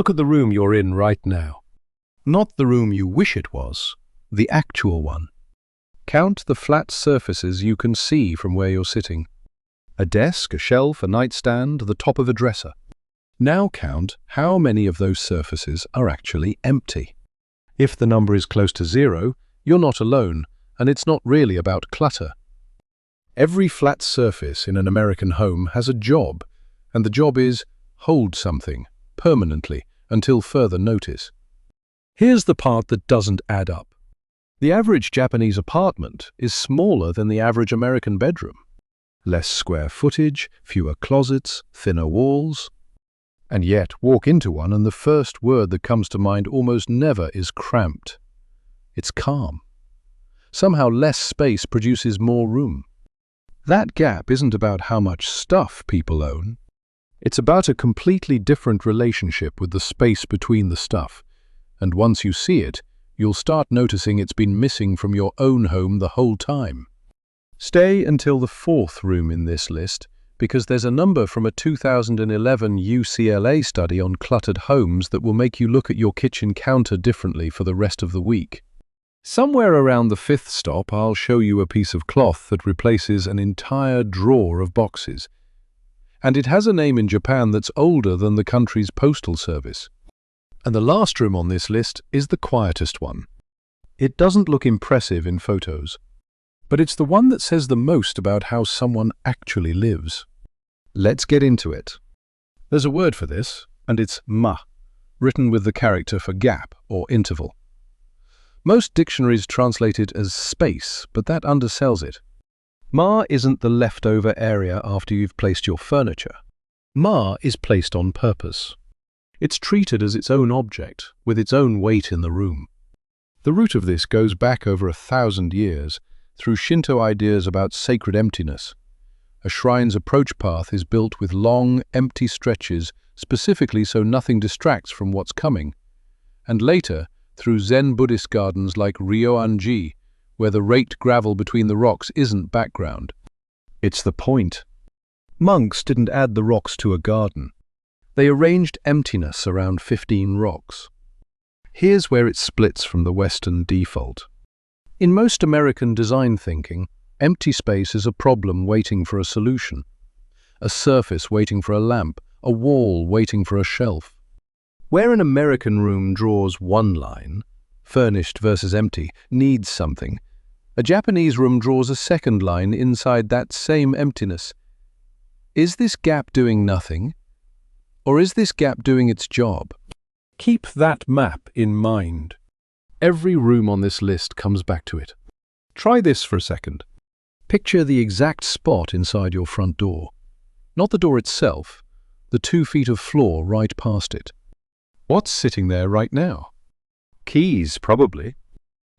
Look at the room you're in right now. Not the room you wish it was, the actual one. Count the flat surfaces you can see from where you're sitting. A desk, a shelf, a nightstand, the top of a dresser. Now count how many of those surfaces are actually empty. If the number is close to 0, you're not alone, and it's not really about clutter. Every flat surface in an American home has a job, and the job is hold something permanently until further notice. Here's the part that doesn't add up. The average Japanese apartment is smaller than the average American bedroom. Less square footage, fewer closets, thinner walls. And yet, walk into one and the first word that comes to mind almost never is cramped. It's calm. Somehow less space produces more room. That gap isn't about how much stuff people own. It's about a completely different relationship with the space between the stuff. And once you see it, you'll start noticing it's been missing from your own home the whole time. Stay until the 4th room in this list, because there's a number from a 2011 UCLA study on cluttered homes that will make you look at your kitchen counter differently for the rest of the week. Somewhere around the 5th stop, I'll show you a piece of cloth that replaces an entire drawer of boxes. And it has a name in Japan that's older than the country's postal service. And the last room on this list is the quietest one. It doesn't look impressive in photos, but it's the one that says the most about how someone actually lives. Let's get into it. There's a word for this, and it's ma, written with the character for gap or interval. Most dictionaries translate it as space, but that undersells it. Ma isn't the leftover area after you've placed your furniture. Ma is placed on purpose. It's treated as its own object, with its own weight in the room. The root of this goes back over 1,000 years, through Shinto ideas about sacred emptiness. A shrine's approach path is built with long, empty stretches, specifically so nothing distracts from what's coming. And later, through Zen Buddhist gardens like Ryoanji, where the raked gravel between the rocks isn't background. It's the point. Monks didn't add the rocks to a garden. They arranged emptiness around 15 rocks. Here's where it splits from the Western default. In most American design thinking, empty space is a problem waiting for a solution. A surface waiting for a lamp, a wall waiting for a shelf. Where an American room draws one line, furnished versus empty, needs something, a Japanese room draws a second line inside that same emptiness. Is this gap doing nothing? Or is this gap doing its job? Keep that map in mind. Every room on this list comes back to it. Try this for a second. Picture the exact spot inside your front door. Not the door itself, the 2 feet of floor right past it. What's sitting there right now? Keys, probably.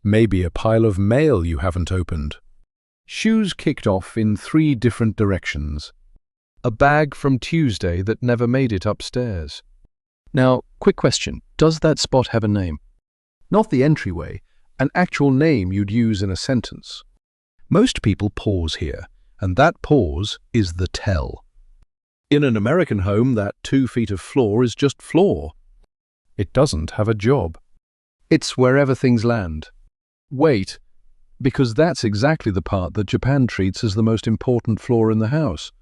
Maybe a pile of mail you haven't opened. Shoes kicked off in 3 different directions. A bag from Tuesday that never made it upstairs. Now, quick question. Does that spot have a name? Not the entryway, an actual name you'd use in a sentence. Most people pause here, and that pause is the tell. In an American home, that 2 feet of floor is just floor. It doesn't have a job. It's wherever things land. Wait, because that's exactly the part that Japan treats as the most important floor in the house.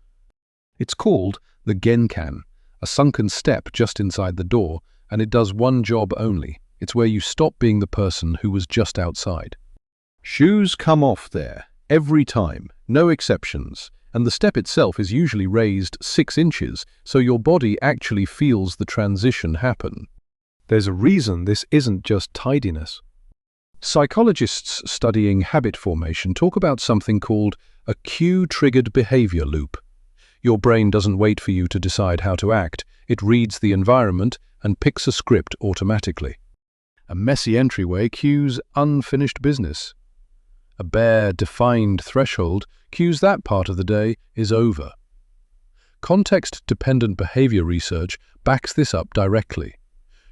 It's called the genkan, a sunken step just inside the door, and it does one job only. It's where you stop being the person who was just outside. Shoes come off there, every time, no exceptions, and the step itself is usually raised 6 inches, so your body actually feels the transition happen. There's a reason this isn't just tidiness. Psychologists studying habit formation talk about something called a cue-triggered behavior loop. Your brain doesn't wait for you to decide how to act. It reads the environment and picks a script automatically. A messy entryway cues unfinished business. A bare, defined threshold cues that part of the day is over. Context-dependent behavior research backs this up directly.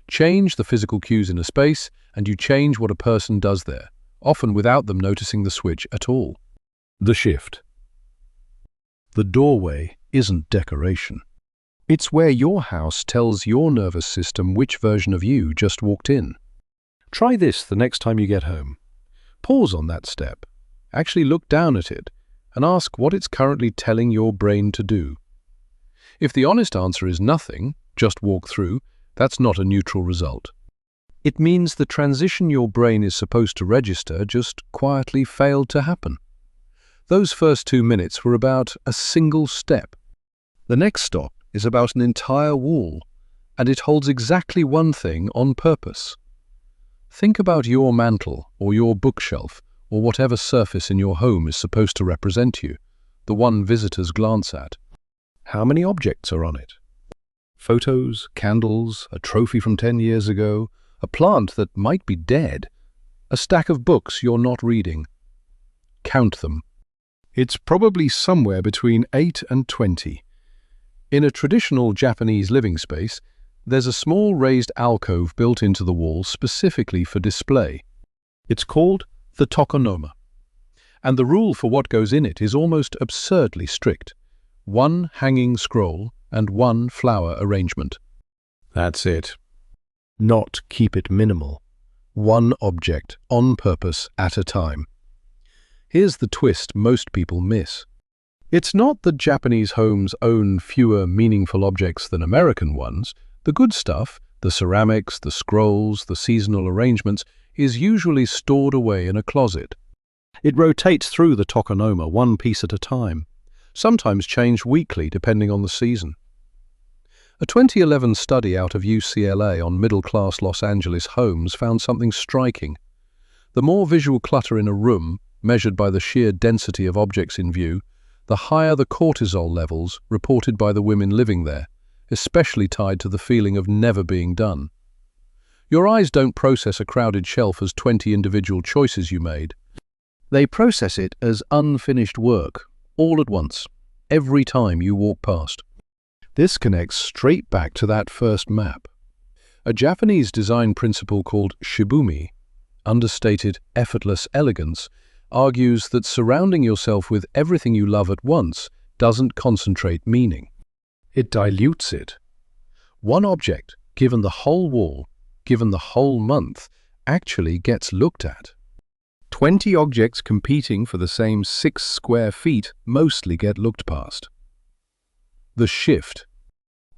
Change the physical cues in a space, and you change what a person does there, often without them noticing the switch at all. The shift. The doorway isn't decoration. It's where your house tells your nervous system which version of you just walked in. Try this the next time you get home. Pause on that step. Actually look down at it and ask what it's currently telling your brain to do. If the honest answer is nothing, just walk through, that's not a neutral result. It means the transition your brain is supposed to register just quietly failed to happen. Those first 2 minutes were about a single step. The next stop is about an entire wall, and it holds exactly one thing on purpose. Think about your mantle or your bookshelf or whatever surface in your home is supposed to represent you, the one visitors glance at. How many objects are on it? Photos, candles, a trophy from 10 years ago, a plant that might be dead, a stack of books you're not reading. Count them. It's probably somewhere between 8 and 20. In a traditional Japanese living space, there's a small raised alcove built into the wall specifically for display. It's called the tokonoma, and the rule for what goes in it is almost absurdly strict. 1 hanging scroll and 1 flower arrangement. That's it. Not keep it minimal. 1 object, on purpose, at a time. Here's the twist most people miss. It's not that Japanese homes own fewer meaningful objects than American ones. The good stuff, the ceramics, the scrolls, the seasonal arrangements, is usually stored away in a closet. It rotates through the tokonoma 1 piece at a time, sometimes changed weekly depending on the season. A 2011 study out of UCLA on middle-class Los Angeles homes found something striking. The more visual clutter in a room, measured by the sheer density of objects in view, the higher the cortisol levels reported by the women living there, especially tied to the feeling of never being done. Your eyes don't process a crowded shelf as 20 individual choices you made. They process it as unfinished work, all at once, every time you walk past. This connects straight back to that first map. A Japanese design principle called shibumi, understated effortless elegance, argues that surrounding yourself with everything you love at once doesn't concentrate meaning. It dilutes it. 1 object, given the whole wall, given the whole month, actually gets looked at. 20 objects competing for the same 6 square feet mostly get looked past. The shift.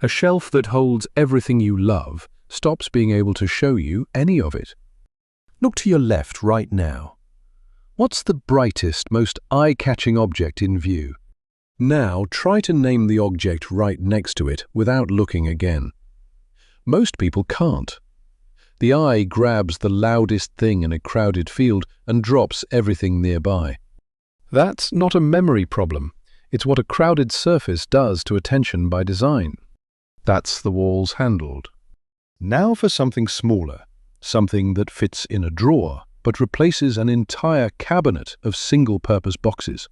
A shelf that holds everything you love stops being able to show you any of it. Look to your left right now. What's the brightest, most eye-catching object in view? Now try to name the object right next to it without looking again. Most people can't. The eye grabs the loudest thing in a crowded field and drops everything nearby. That's not a memory problem. It's what a crowded surface does to attention by design. That's the walls handled. Now for something smaller, something that fits in a drawer, but replaces an entire cabinet of single-purpose boxes.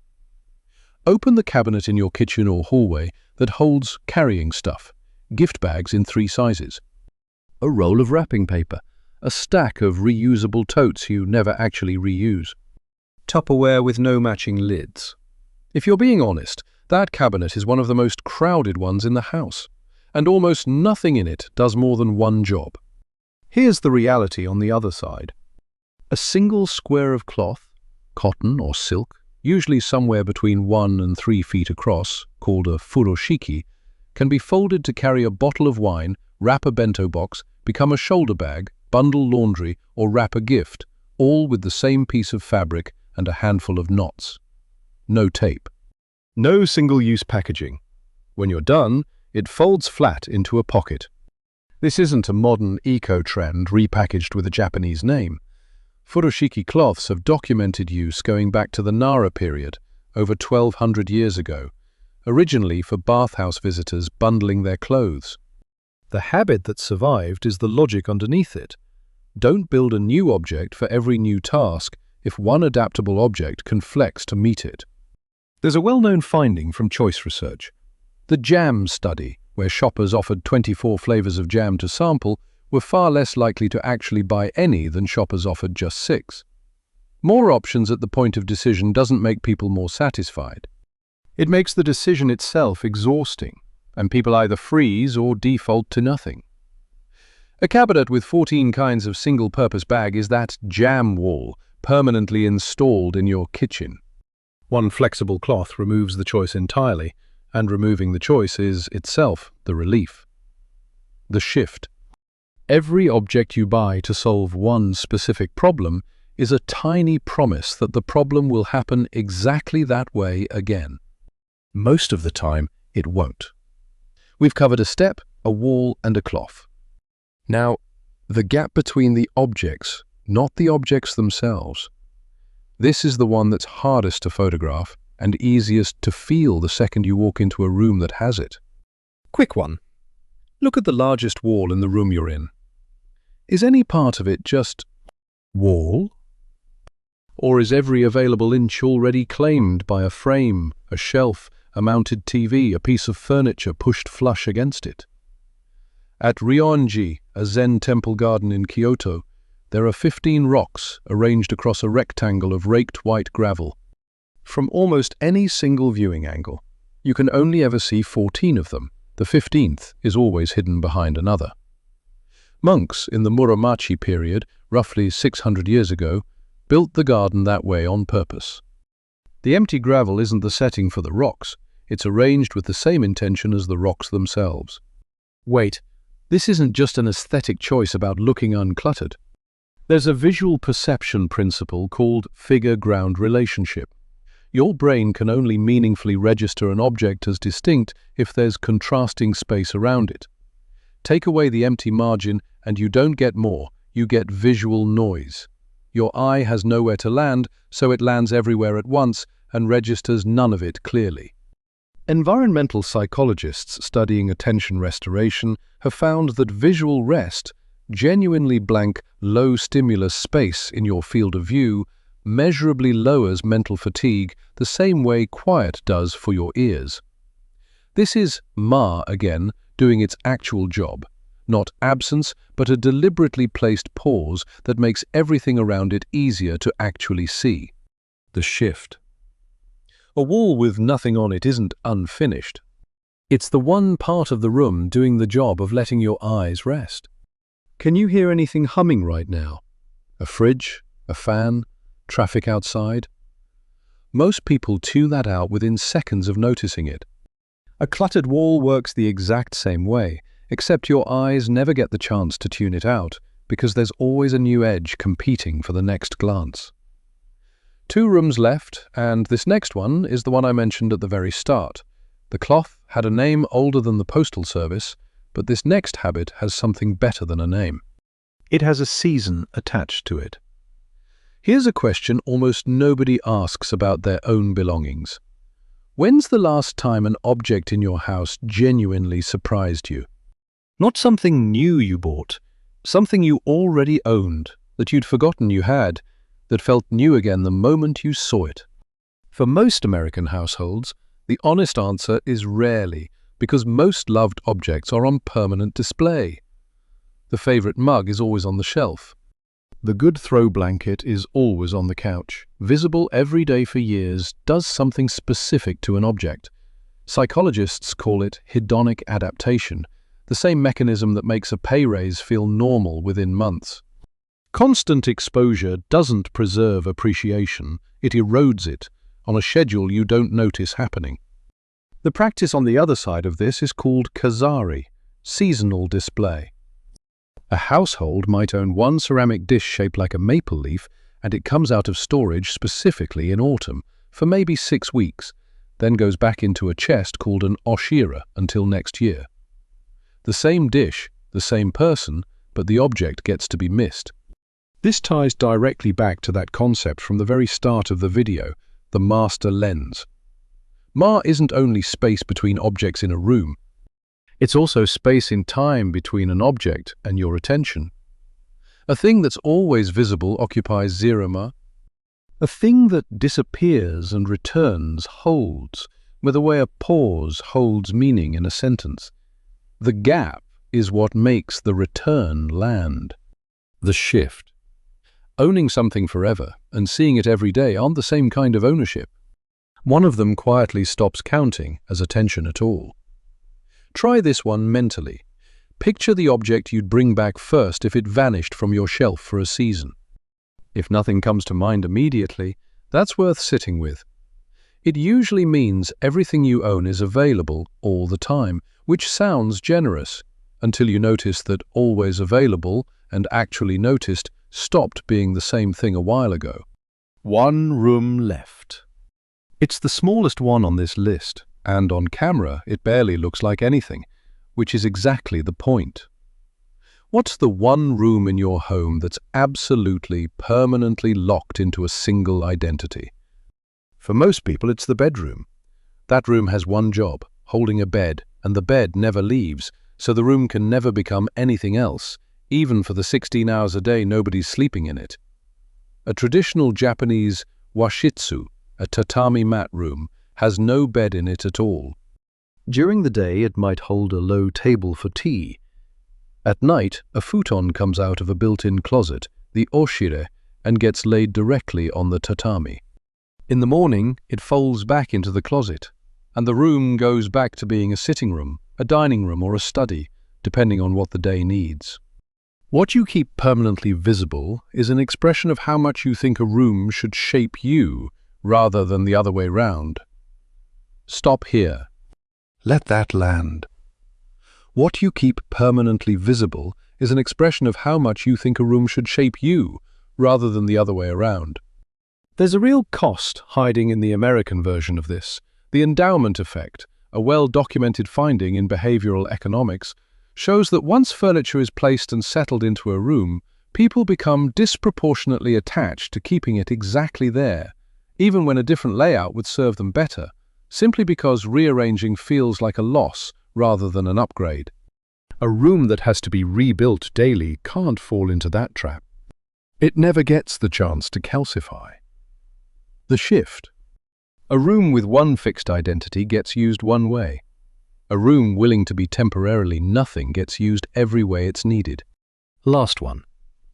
Open the cabinet in your kitchen or hallway that holds carrying stuff, gift bags in 3 sizes. A roll of wrapping paper, a stack of reusable totes you never actually reuse. Tupperware with no matching lids. If you're being honest, that cabinet is one of the most crowded ones in the house, and almost nothing in it does more than 1 job. Here's the reality on the other side. A single square of cloth, cotton or silk, usually somewhere between 1 and 3 feet across, called a furoshiki, can be folded to carry a bottle of wine, wrap a bento box, become a shoulder bag, bundle laundry, or wrap a gift, all with the same piece of fabric and a handful of knots. No tape. No single-use packaging. When you're done, it folds flat into a pocket. This isn't a modern eco-trend repackaged with a Japanese name. Furoshiki cloths have documented use going back to the Nara period, over 1200 years ago, originally for bathhouse visitors bundling their clothes. The habit that survived is the logic underneath it. Don't build a new object for every new task if one adaptable object can flex to meet it. There's a well-known finding from choice research. The jam study, where shoppers offered 24 flavors of jam to sample, were far less likely to actually buy any than shoppers offered just 6. More options at the point of decision doesn't make people more satisfied. It makes the decision itself exhausting. and people either freeze or default to nothing. A cabinet with 14 kinds of single-purpose bag is that jam wall permanently installed in your kitchen. One flexible cloth removes the choice entirely, and removing the choice is itself the relief. The shift. Every object you buy to solve one specific problem is a tiny promise that the problem will happen exactly that way again. Most of the time, it won't. We've covered a step, a wall, and a cloth. Now, the gap between the objects, not the objects themselves. This is the one that's hardest to photograph and easiest to feel the second you walk into a room that has it. Quick one. Look at the largest wall in the room you're in. Is any part of it just wall? Or is every available inch already claimed by a frame, a shelf, a mounted TV, a piece of furniture pushed flush against it? At Ryoanji, a Zen temple garden in Kyoto, there are 15 rocks arranged across a rectangle of raked white gravel. From almost any single viewing angle, you can only ever see 14 of them. The 15th is always hidden behind another. Monks in the Muromachi period, roughly 600 years ago, built the garden that way on purpose. The empty gravel isn't the setting for the rocks, it's arranged with the same intention as the rocks themselves. Wait, this isn't just an aesthetic choice about looking uncluttered. There's a visual perception principle called figure-ground relationship. Your brain can only meaningfully register an object as distinct if there's contrasting space around it. Take away the empty margin and you don't get more, you get visual noise. Your eye has nowhere to land, so it lands everywhere at once and registers none of it clearly. Environmental psychologists studying attention restoration have found that visual rest, genuinely blank, low-stimulus space in your field of view, measurably lowers mental fatigue the same way quiet does for your ears. This is Ma again doing its actual job. Not absence, but a deliberately placed pause that makes everything around it easier to actually see. The shift. A wall with nothing on it isn't unfinished. It's the one part of the room doing the job of letting your eyes rest. Can you hear anything humming right now? A fridge? A fan? Traffic outside? Most people tune that out within seconds of noticing it. A cluttered wall works the exact same way, except your eyes never get the chance to tune it out, because there's always a new edge competing for the next glance. 2 rooms left, and this next one is the one I mentioned at the very start. The cloth had a name older than the postal service, but this next habit has something better than a name. It has a season attached to it. Here's a question almost nobody asks about their own belongings. When's the last time an object in your house genuinely surprised you? Not something new you bought, something you already owned, that you'd forgotten you had, that felt new again the moment you saw it. For most American households, the honest answer is rarely, because most loved objects are on permanent display. The favorite mug is always on the shelf. The good throw blanket is always on the couch, visible every day for years, does something specific to an object. Psychologists call it hedonic adaptation, the same mechanism that makes a pay raise feel normal within months. Constant exposure doesn't preserve appreciation, it erodes it, on a schedule you don't notice happening. The practice on the other side of this is called kazari, seasonal display. A household might own one ceramic dish shaped like a maple leaf, and it comes out of storage specifically in autumn, for maybe 6 weeks, then goes back into a chest called an oshira until next year. The same dish, the same person, but the object gets to be missed. This ties directly back to that concept from the very start of the video, the master lens. Ma isn't only space between objects in a room, it's also space in time between an object and your attention. A thing that's always visible occupies 0 ma. A thing that disappears and returns holds, with the way a pause holds meaning in a sentence. The gap is what makes the return land. The shift. Owning something forever and seeing it every day aren't the same kind of ownership. One of them quietly stops counting as attention at all. Try this one mentally. Picture the object you'd bring back first if it vanished from your shelf for a season. If nothing comes to mind immediately, that's worth sitting with. It usually means everything you own is available all the time, which sounds generous, until you notice that always available and actually noticed stopped being the same thing a while ago. One room left. It's the smallest one on this list, and on camera it barely looks like anything, which is exactly the point. What's the one room in your home that's absolutely, permanently locked into a single identity? For most people, it's the bedroom. That room has one job, holding a bed, and the bed never leaves, so the room can never become anything else, even for the 16 hours a day nobody's sleeping in it. A traditional Japanese washitsu, a tatami mat room, has no bed in it at all. During the day, it might hold a low table for tea. At night, a futon comes out of a built-in closet, the oshire, and gets laid directly on the tatami. In the morning, it folds back into the closet, and the room goes back to being a sitting room, a dining room, or a study, depending on what the day needs. What you keep permanently visible is an expression of how much you think a room should shape you, rather than the other way round. Stop here. Let that land. What you keep permanently visible is an expression of how much you think a room should shape you, rather than the other way around. There's a real cost hiding in the American version of this. The endowment effect, a well-documented finding in behavioral economics, shows that once furniture is placed and settled into a room, people become disproportionately attached to keeping it exactly there, even when a different layout would serve them better, simply because rearranging feels like a loss rather than an upgrade. A room that has to be rebuilt daily can't fall into that trap. It never gets the chance to calcify. The shift. A room with one fixed identity gets used one way. A room willing to be temporarily nothing gets used every way it's needed. Last one,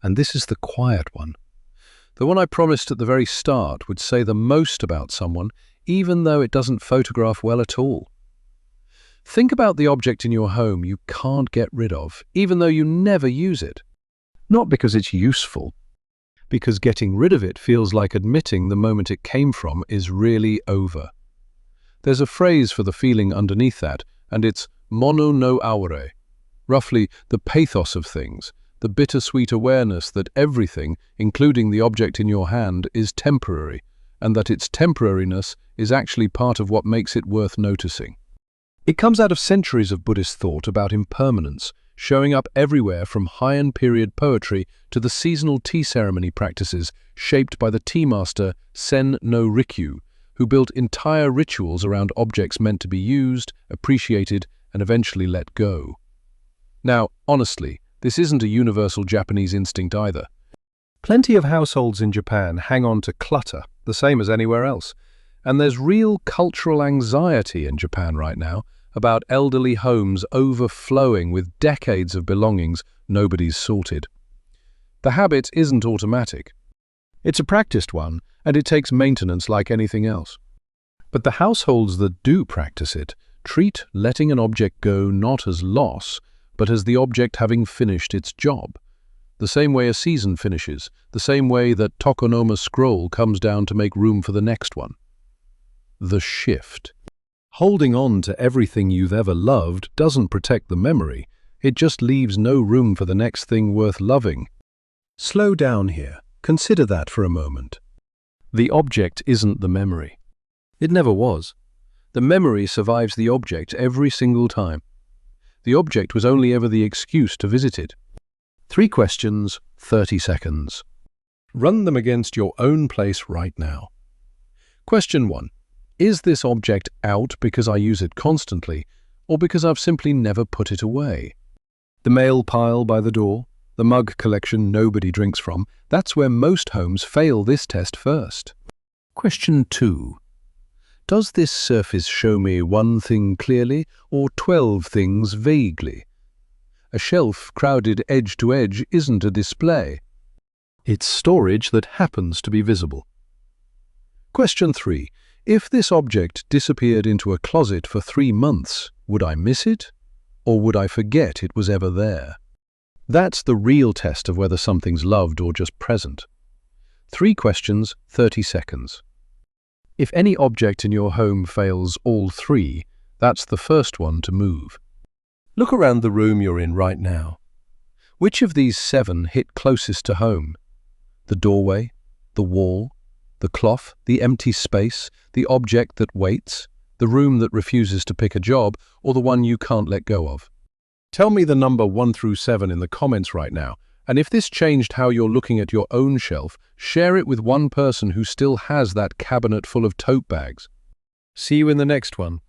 and this is the quiet one. The one I promised at the very start would say the most about someone, even though it doesn't photograph well at all. Think about the object in your home you can't get rid of, even though you never use it. Not because it's useful, because getting rid of it feels like admitting the moment it came from is really over. There's a phrase for the feeling underneath that, and it's mono no aure, roughly the pathos of things, the bittersweet awareness that everything, including the object in your hand, is temporary, and that its temporariness is actually part of what makes it worth noticing. It comes out of centuries of Buddhist thought about impermanence, showing up everywhere from Heian period poetry to the seasonal tea ceremony practices shaped by the tea master Sen no Rikyu, who built entire rituals around objects meant to be used, appreciated, and eventually let go. Now, honestly, this isn't a universal Japanese instinct either. Plenty of households in Japan hang on to clutter, the same as anywhere else, and there's real cultural anxiety in Japan right now about elderly homes overflowing with decades of belongings nobody's sorted. The habit isn't automatic. It's a practiced one, and it takes maintenance like anything else. But the households that do practice it treat letting an object go not as loss, but as the object having finished its job. The same way a season finishes, the same way that Tokonoma scroll comes down to make room for the next one. The shift. Holding on to everything you've ever loved doesn't protect the memory, it just leaves no room for the next thing worth loving. Slow down here. Consider that for a moment. The object isn't the memory. It never was. The memory survives the object every single time. The object was only ever the excuse to visit it. 3 questions, 30 seconds. Run them against your own place right now. Question 1. Is this object out because I use it constantly, or because I've simply never put it away? The mail pile by the door, the mug collection nobody drinks from, that's where most homes fail this test first. Question 2. Does this surface show me one thing clearly, or 12 things vaguely? A shelf crowded edge to edge isn't a display. It's storage that happens to be visible. Question 3. If this object disappeared into a closet for 3 months, would I miss it? Or would I forget it was ever there? That's the real test of whether something's loved or just present. 3 questions, 30 seconds. If any object in your home fails all 3, that's the first one to move. Look around the room you're in right now. Which of these 7 hit closest to home? The doorway, the wall, the cloth, the empty space, the object that waits, the room that refuses to pick a job, or the one you can't let go of? Tell me the number 1 through 7 in the comments right now, and if this changed how you're looking at your own shelf, share it with one person who still has that cabinet full of tote bags. See you in the next one.